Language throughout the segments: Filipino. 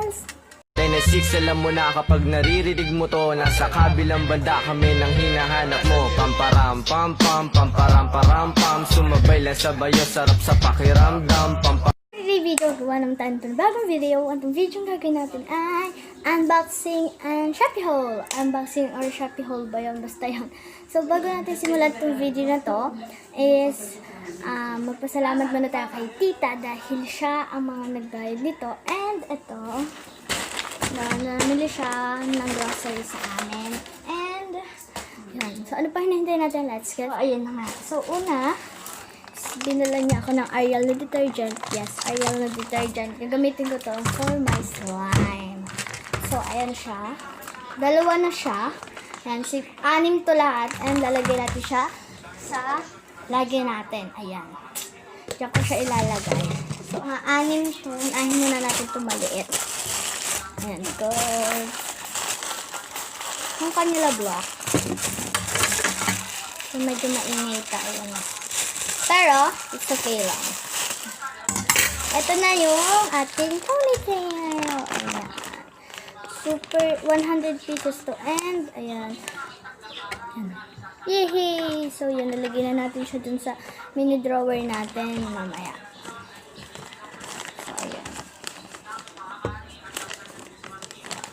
Yes! Dynasix, alam mo na kapag naririnig mo to, nasa kabilang banda kami nang hinahanap mo. Pamparam pam pam, pamparam param pam, sumabay lang sa bayo, sarap sa pakiramdam. Video gawa naman tayo ng bagong video. Ang video gagawin natin ay unboxing and Shopee haul. Unboxing or Shopee haul ba yun? Basta yun. So bago natin simulan itong video na to is magpasalamat muna tayo kay tita dahil siya ang mga nag-guide nito. And ito, namili siya ng grocery sa amin. And yan. So ano pa hinahintay natin? Let's get. So ayun na nga. So una, binala niya ako ng Ariel na detergent. Yes, Ariel na detergent. Gagamitin ko to for my slime. So, ayan siya. Dalawa na siya. Ayan, anim to lahat. And lalagay natin siya sa lagay natin. Ayan. Diyan ko siya ilalagay. So, anim siya. Unahin muna natin ito maliit. Ayan, go. Ang kanila block. So, medyo maingay tayo na. Pero, it's okay lang. Ito na yung ating ponytail. Ayan. Super 100 pieces to end. Ayan. Yehey! So, yun. Nalagyan na natin siya dun sa mini drawer natin mamaya. So, ayan.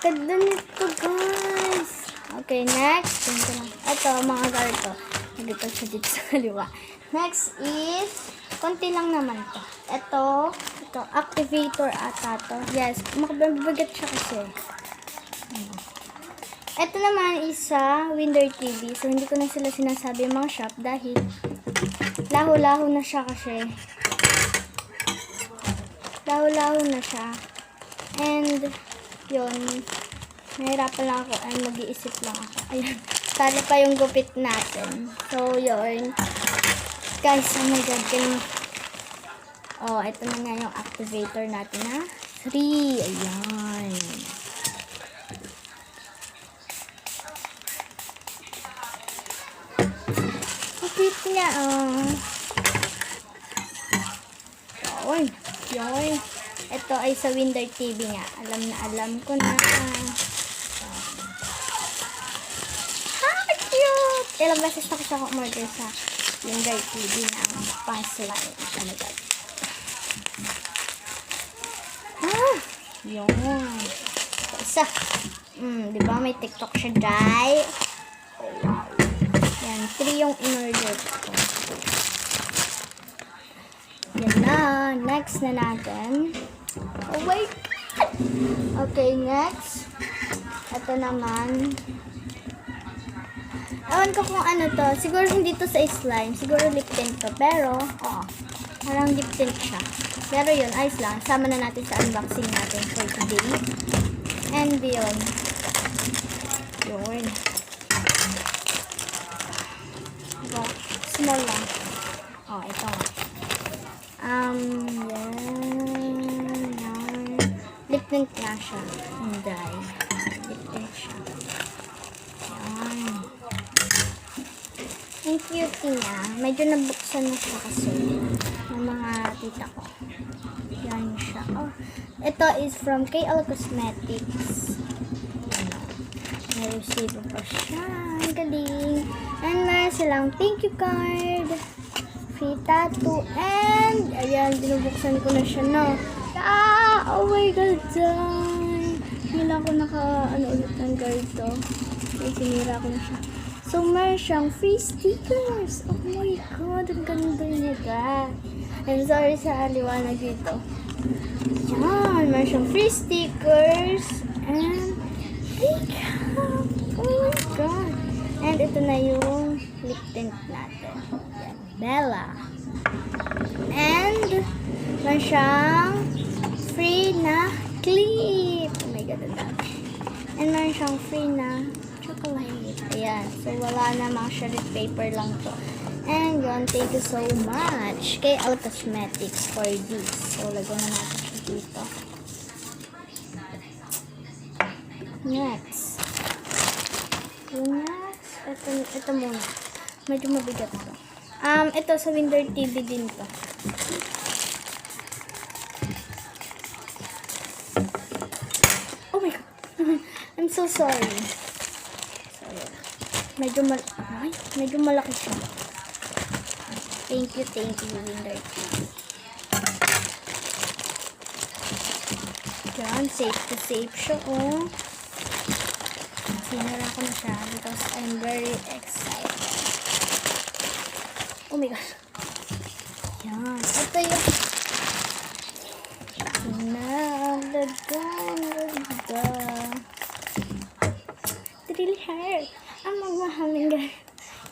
Ganda nito, guys. Okay, next. Ito, mga garto. Nagito siya dito sa kaliwa. Next is, konti lang naman to. Ito, activator ata to. Yes, makabagat siya kasi. Ito naman is sa Window TV. So, hindi ko na sila sinasabi mga shop dahil laho-laho na siya kasi. Laho-laho na siya. And, yun, nahirapan lang ako. Ay, mag-iisip lang ako. Ayun, talo pa yung gupit natin. So, yun. Guys, oh my god, ito na nga yung activator natin, ha? 3, ayan. Kapit niya, Yun. Ito ay sa Window TV nga. Alam na alam ko na. Cute! Ilang beses na ko siya umorder sa Window TV ng pang-slime. Yun. Isa. Diba may TikTok siya, Jai? Oh, wow. Yan, 3 yung in-order ko. Yan na. Next na natin. Oh, wait. Okay, next. Ito naman. Ewan ko kung ano to. Siguro hindi to sa slime. Siguro lip tint to. Pero, parang lip tint siya. Pero yun, ayos lang. Sama na natin sa unboxing natin for today. And yun. Yun. Diba? Small lang. Ito nga. Yan. Lip tint nga siya. Hindi. Lip tint siya. Ang cute niya. Medyo nabuksan na siya kasi ng mga tita ko. Yan siya. Ito is from KL Cosmetics. May receive pa siya. Ang galing. And meron silang thank you card. Free tattoo. And, ayan, binubuksan ko na siya, no? Oh my god, hindi na ako ulit ng guard to. Sinira ko na siya. So, meron siyang free stickers. Oh my god, ang ganda niya, guys. I'm sorry sa liwanag dito. Yan, meron siyang free stickers. And, oh my god. And ito na yung lip tint natin. Yan, Bella. And, meron siyang free na clip. Oh my god, ang dami. And meron siyang free na chocolate. Ayan. So, wala na, mga shredded paper lang to. And yun, thank you so much kay KL Cosmetics for this. So, lagyan na natin siya dito. Next. Ito muna. Medyo mabigat to. Ito sa Window TV din to. so sorry. So, ayan. Medyo malaki siya. Thank you, Wonder Tea. Yan, safe to safe siya, oh. Sinara ko na siya because I'm very excited. Oh my gosh. Yan. Ito yung it really hurt. Ang magmahaling guys.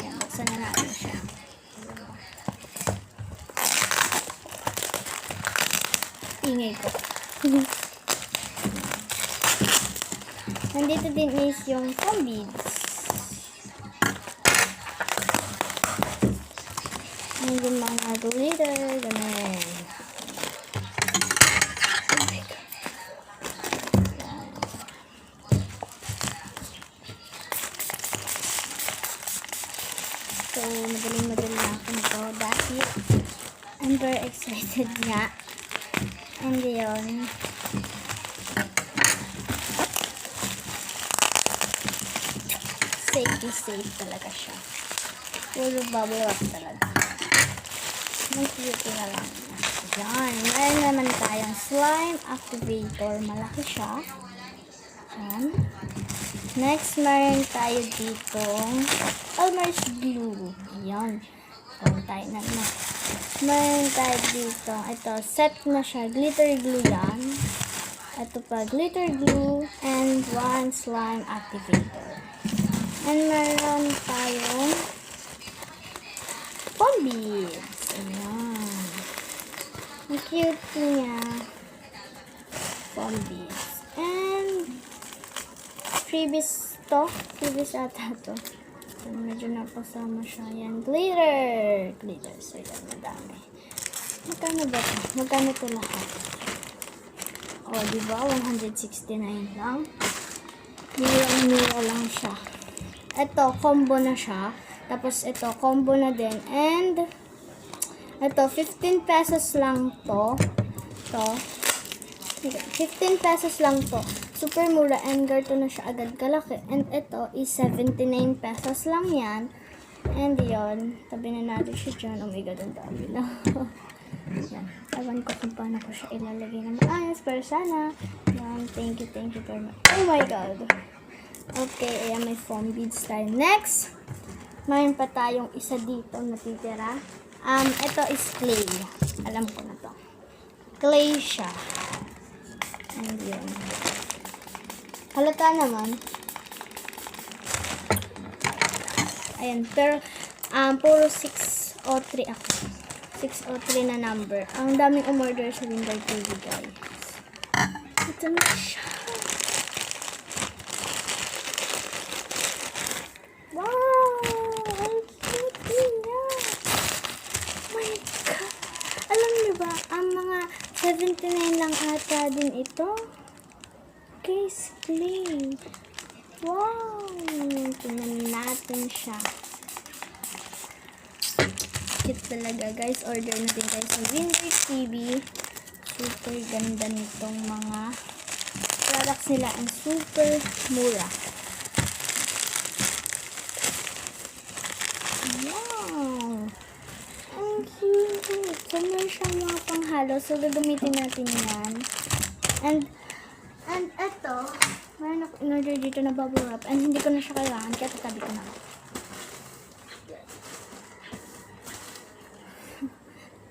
Yan, buksan na natin siya. Ingay ko. Nandito din is yung foam beads. Yung mga glitter, ganun. Oh my God. Yan. So, madaling-madali na ako nito dahil I'm very excited nga. And yun. Safe talaga siya. Puro bubble wrap talaga. Ang cute na lang. Yan. Meron naman tayong slime activator. Malaki siya. Yan. Next, meron tayo dito Elmer's glue. Yan. Kung tayo na. Meron tayo dito. Ito, set na siya. Glitter glue yan. Ito pa, glitter glue. And one slime activator. And meron tayong foam beads. Ayan. Ang cute niya. Foam beads. And freebies to. Freebies ata to. So, medyo napasama siya. Ayan. Glitter. Glitter. So, yan. Madami. Magkano ba ito? Magkano ito lahat? O, diba? 169 lang. Mura lang siya. Ito, combo na siya. Tapos, ito, combo na din. And, ito, 15 pesos lang to. 15 pesos lang to. Super mura. And, garto na siya agad kalaki. And, ito is 79 pesos lang yan. And, yun. Tabi na natin siya dyan. Oh my God, ang dami na. Yan. Ewan ko kung paano ko siya ilalagay ng maayos. Pero sana. Yan. Thank you very much. Oh my God. Okay, ayan, may foam beads tayo. Next, mayroon pa tayong isa dito natitira. Ito is clay. Alam ko na to. Clay siya. And yun. Halata naman. Ayan, pero, puro 603 ako. 603 na number. Ang daming umorder sa Wonder TV, guys. Ito na siya. God. Alam niyo ba, ang mga 79 lang ata din ito. Case clay. Wow! Tingnan natin siya. Cute talaga, guys. Order natin tayo sa Wonder TV. Super ganda nitong mga products nila. Ang super mura. Wow! Ang cute. So, meron siyang mga panghalo. So, gagamitin natin yan. And eto, meron ako in-order dito na bubble wrap. And hindi ko na siya kailangan. Kaya tatabi ko na.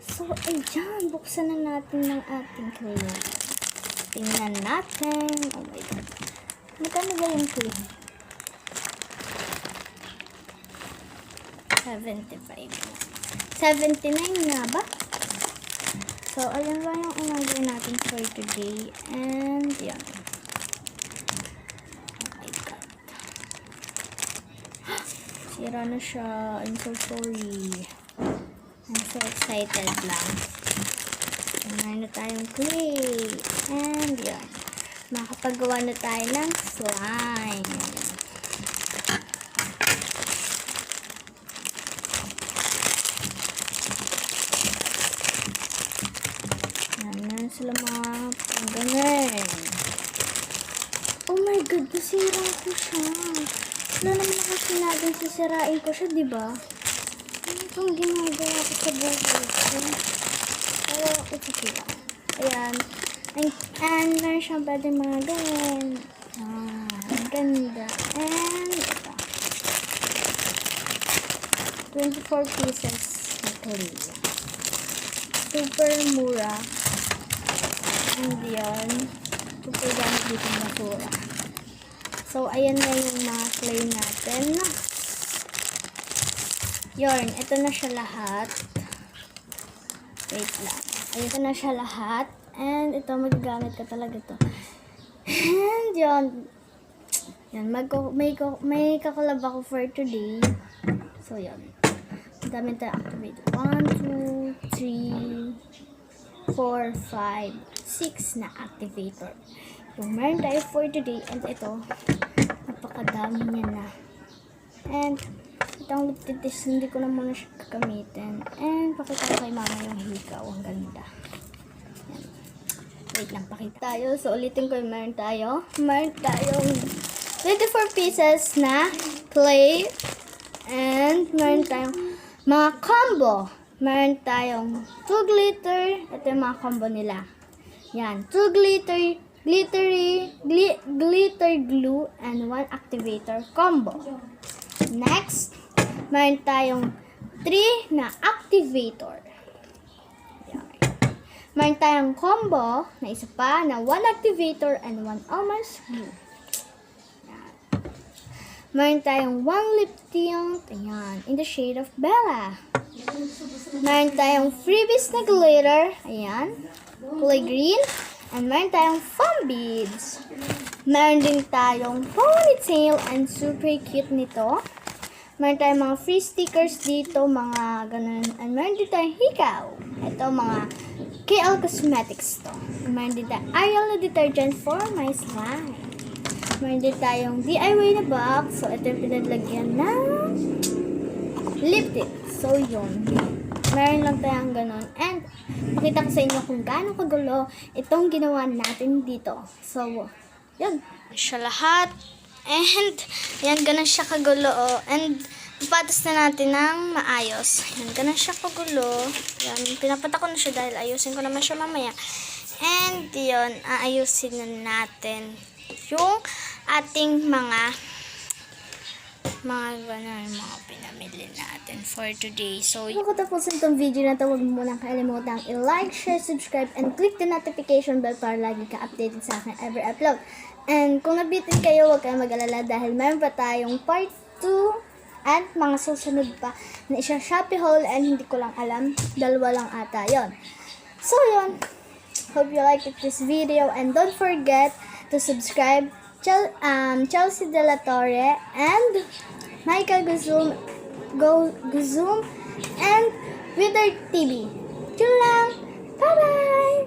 So, ayan. Buksan na natin ng ating clay. Tingnan natin. Oh my God. Magkano ba yung clay? 75. 79 nga ba? So, ayan ba yung in-order natin for today. And, yan. Oh my God. Sira na siya. I'm so sorry. I'm so excited lang. Meron na tayong clay. And, yan. Makapagawa na tayo ng slime. Yan sila mga ganun. Oh my God, nasira ko siya. Wala naman ako sinabing sisirain ko siya, di ba? Ano itong ginagawa ko sa buhay ko? Pero, it's okay lang. Ayan. And meron siyang pwede mga gawin. Ang ganda. And, ito. 24 pieces na Korea. Super mura. And yun, super dami dito basura. So, ayan na yung mga clay natin. Yun, ito na siya lahat. Wait lang. Ito na siya lahat. And ito, magagamit ka talaga to. And yun. Yan, may kakalab ako for today. So, yun. Dami tayo activate. 1, 2, 3, 4, 5, 6 na activator. Yung meron tayo for today. And ito, napakadami niya na. And, itong lip tint, hindi ko na muna siya gagamitin. And, pakita ko kay mama yung hikaw. Ang ganda. Yan. Wait lang, pakita tayo. So, ulitin ko yung meron tayo. Meron tayong 24 pieces na clay. And, meron tayong mga combo. Meron tayong 2 glitter. Ito yung mga combo nila. Yan. 2 glitter, glitter glue, and 1 activator combo. Next, meron tayong 3 na activator. Yan. Meron tayong combo na isa pa na 1 activator and 1 almost glue. Yan. Meron tayong 1 lip tint. Ayan. In the shade of Bella. Meron tayong freebies na glitter. Ayan. Kulay green. And meron tayong foam beads. Meron din tayong ponytail and super cute nito. Meron tayong mga free stickers dito, mga ganun. And meron din tayong hikaw. Ito mga KL Cosmetics to. Meron din tayong Ariel na detergent for my slime. Meron din tayong DIY na box. So, ito yung pinadlagyan ng lip tint. So, yun. Meron lang tayong ganun. And, makita ko sa inyo kung gaano kagulo itong ginawa natin dito. So, yun. Siya lahat. And, yan, ganun siya kagulo. Oh. And, ipatas na natin ng maayos. Yan, ganun siya kagulo. Yan, pinapata ko na siya dahil ayusin ko naman siya mamaya. And, yun, aayusin na natin yung ating mga ganun, mga pinamili natin for today. So, kung tapusin itong video na ito, huwag mo munang kalimutan i-like, share, subscribe, and click the notification bell para lagi ka updated sa akin every upload. And kung nabitin kayo, huwag kayong mag-alala dahil meron pa tayong part 2 at mga susunod pa na isa Shopee haul and hindi ko lang alam, dalawa lang ata yon. So, yun. Hope you liked this video and don't forget to subscribe Chelsea De La Torre and Michael Guzum and Wither TV. Yun lang. Bye-bye!